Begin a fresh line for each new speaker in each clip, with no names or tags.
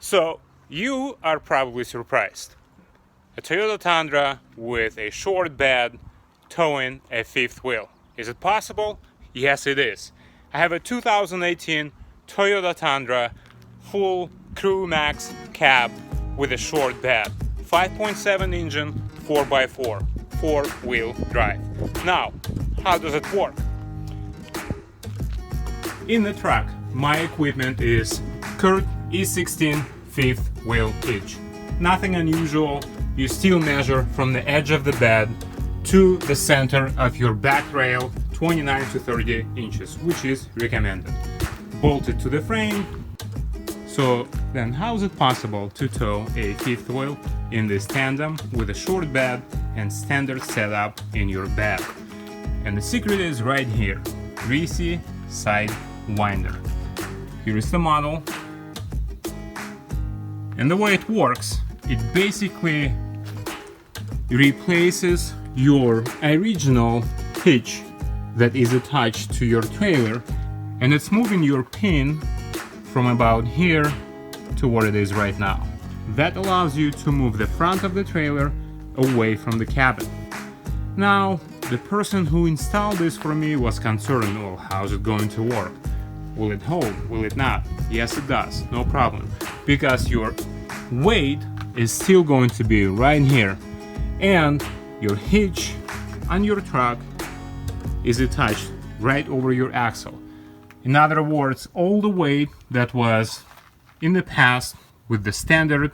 So you are probably surprised. A Toyota Tundra with a short bed towing a fifth wheel. Is it possible? Yes, it is. I have a 2018 Toyota Tundra full Crew Max cab with a short bed. 5.7 engine, 4x4, four-wheel drive. Now, how does it work? In the truck, my equipment is Kurt E16 fifth wheel hitch. Nothing unusual. You still measure from the edge of the bed to the center of your back rail 29 to 30 inches, which is recommended. Bolted to the frame. So then how is it possible to tow a fifth wheel in this tandem with a short bed and standard setup in your bed? And the secret is right here, Reese Sidewinder. Here is the model. And the way it works, it basically replaces your original hitch that is attached to your trailer, and it's moving your pin from about here to where it is right now. That allows you to move the front of the trailer away from the cabin. Now, the person who installed this for me was concerned, well, how's it going to work? Will it hold? Will it not? Yes, it does, no problem. Because your weight is still going to be right here, and your hitch on your truck is attached right over your axle. In other words, all the weight that was in the past with the standard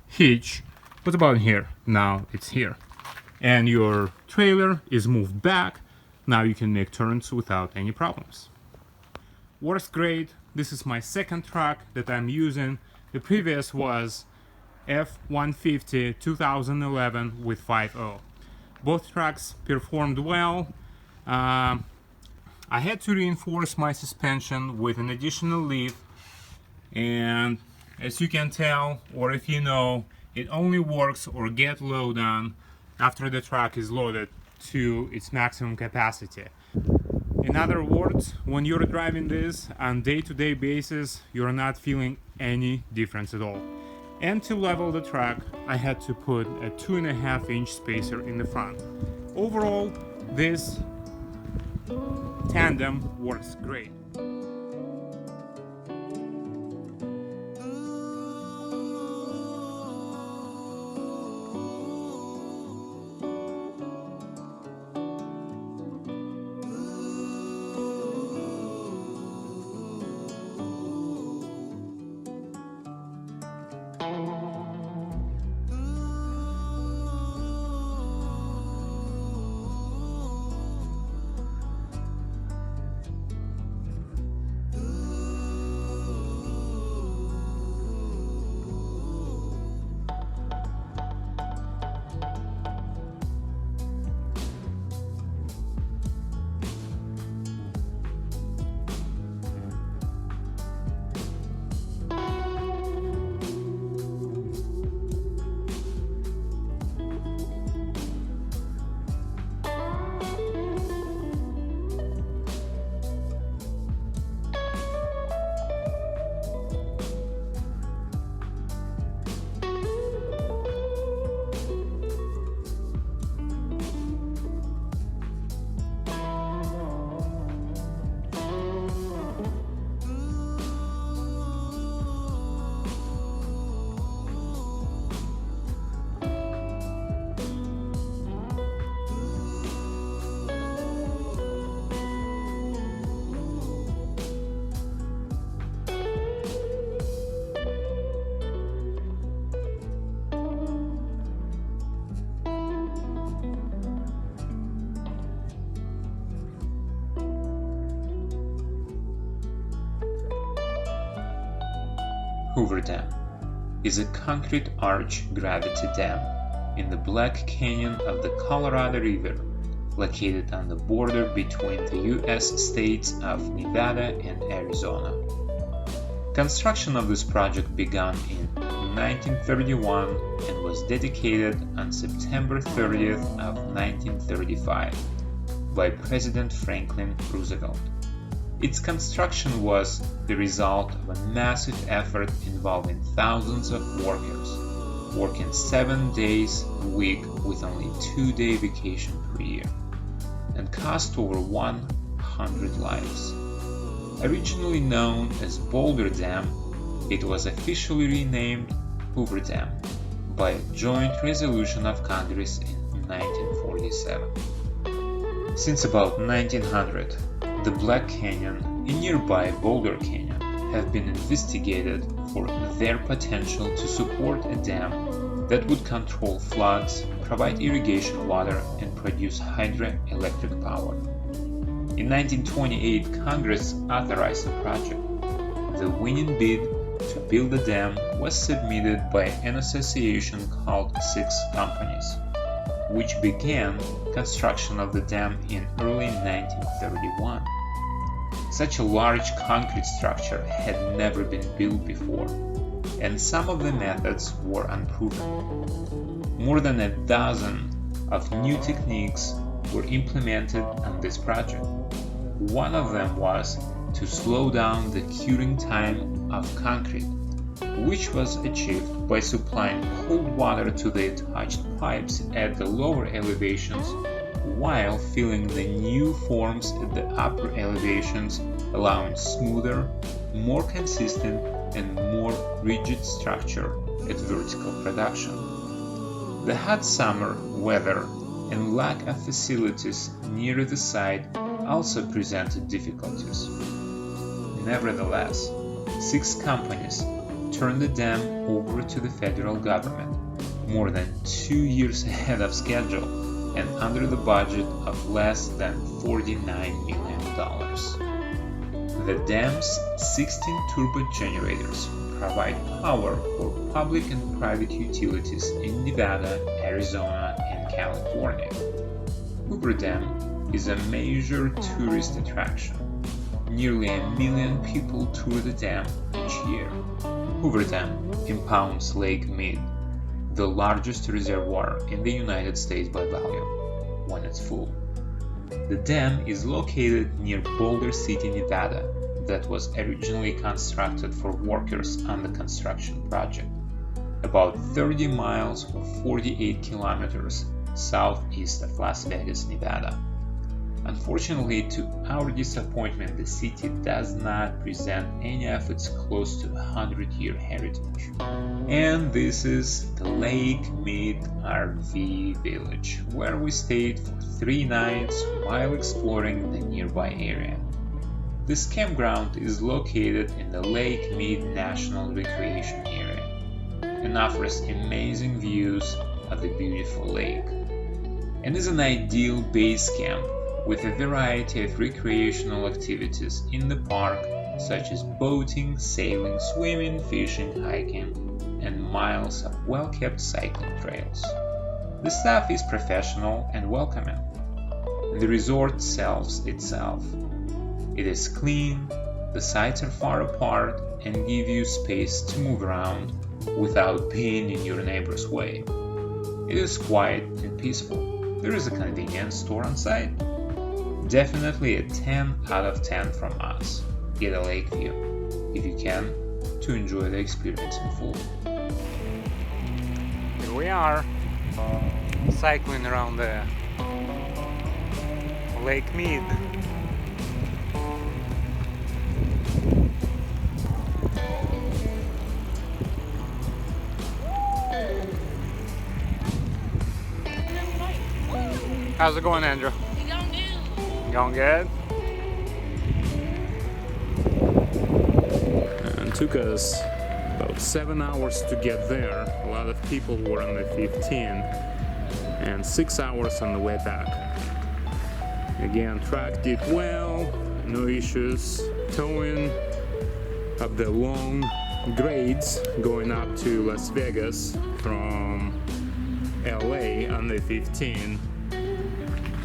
hitch was about here. Now it's here. And your trailer is moved back. Now you can make turns without any problems. Works great. This is my second truck that I'm using. The previous was F-150 2011 with 5.0. Both trucks performed well. I had to reinforce my suspension with an additional leaf, and as you can tell, or if you know, it only works or get low down after the truck is loaded to its maximum capacity. In other words, when you're driving this on day-to-day basis, you're not feeling any difference at all. And to level the truck, I had to put a 2.5-inch spacer in the front. Overall, this tandem works great.
Hoover Dam is a concrete arch gravity dam in the Black Canyon of the Colorado River, located on the border between the U.S. states of Nevada and Arizona. Construction of this project began in 1931 and was dedicated on September 30th of 1935 by President Franklin Roosevelt. Its construction was the result of a massive effort involving thousands of workers, working 7 days a week with only 2-day vacation per year, and cost over 100 lives. Originally known as Boulder Dam, it was officially renamed Hoover Dam by a joint resolution of Congress in 1947. Since about 1900, the Black Canyon and nearby Boulder Canyon have been investigated for their potential to support a dam that would control floods, provide irrigation water, and produce hydroelectric power. In 1928, Congress authorized the project. The winning bid to build the dam was submitted by an association called Six Companies, which began construction of the dam in early 1931. Such a large concrete structure had never been built before, and some of the methods were unproven. More than a dozen of new techniques were implemented on this project. One of them was to slow down the curing time of concrete, which was achieved by supplying cold water to the attached pipes at the lower elevations while filling the new forms at the upper elevations, allowing smoother, more consistent, and more rigid structure at vertical production. The hot summer weather and lack of facilities near the site also presented difficulties. Nevertheless, 6 companies turned the dam over to the federal government more than 2 years ahead of schedule and under the budget of less than $49 million. The dam's 16 turbo generators provide power for public and private utilities in Nevada, Arizona, and California. Hoover Dam is a major tourist attraction. Nearly 1 million people tour the dam each year. Hoover Dam impounds Lake Mead, the largest reservoir in the United States by volume, when it's full. The dam is located near Boulder City, Nevada, that was originally constructed for workers on the construction project, about 30 miles or 48 kilometers southeast of Las Vegas, Nevada. Unfortunately, to our disappointment, the city does not present any of its close to 100-year heritage. And this is the Lake Mead RV Village, where we stayed for 3 nights while exploring the nearby area. This campground is located in the Lake Mead National Recreation Area and offers amazing views of the beautiful lake, and is an ideal base camp with a variety of recreational activities in the park, such as boating, sailing, swimming, fishing, hiking, and miles of well-kept cycling trails. The staff is professional and welcoming. The resort sells itself. It is clean, the sites are far apart and give you space to move around without being in your neighbor's way. It is quiet and peaceful. There is a convenience store on site. Definitely a 10 out of 10 from us. Get a lake view, if you can, to enjoy the experience in full.
Here we are, cycling around the Lake Mead. How's it going, Andrew? Going good? And it took us about 7 hours to get there. A lot of people were on the 15 and 6 hours on the way back. Again, track did well, no issues. Towing up the long grades going up to Las Vegas from LA on the 15.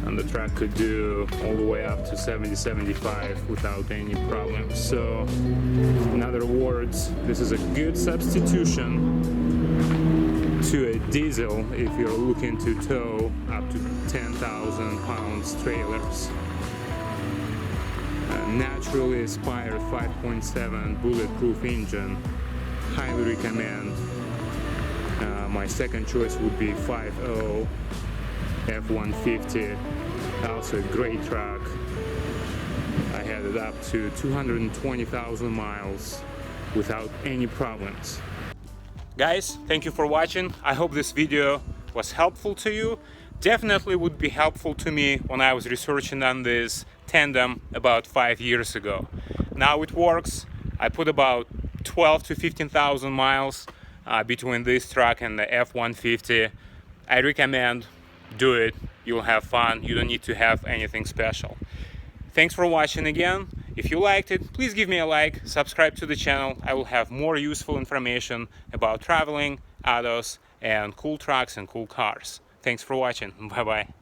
And the track could do all the way up to 70-75 without any problem. So, in other words, this is a good substitution to a diesel if you're looking to tow up to 10,000 pounds trailers. And naturally aspired 5.7 bulletproof engine. Highly recommend. My second choice would be 5.0 F-150, also a great truck. I had it up to 220,000 miles without any problems. Guys, thank you for watching. I hope this video was helpful to you. Definitely would be helpful to me when I was researching on this tandem about 5 years ago. Now it works. I put about 12 to 15,000 miles between this truck and the F-150. I recommend do it. You'll have fun. You don't need to have anything special. Thanks for watching again. If you liked it, please give me a like, subscribe to the channel. I will have more useful information about traveling, autos, and cool trucks and cool cars. Thanks for watching. Bye-bye.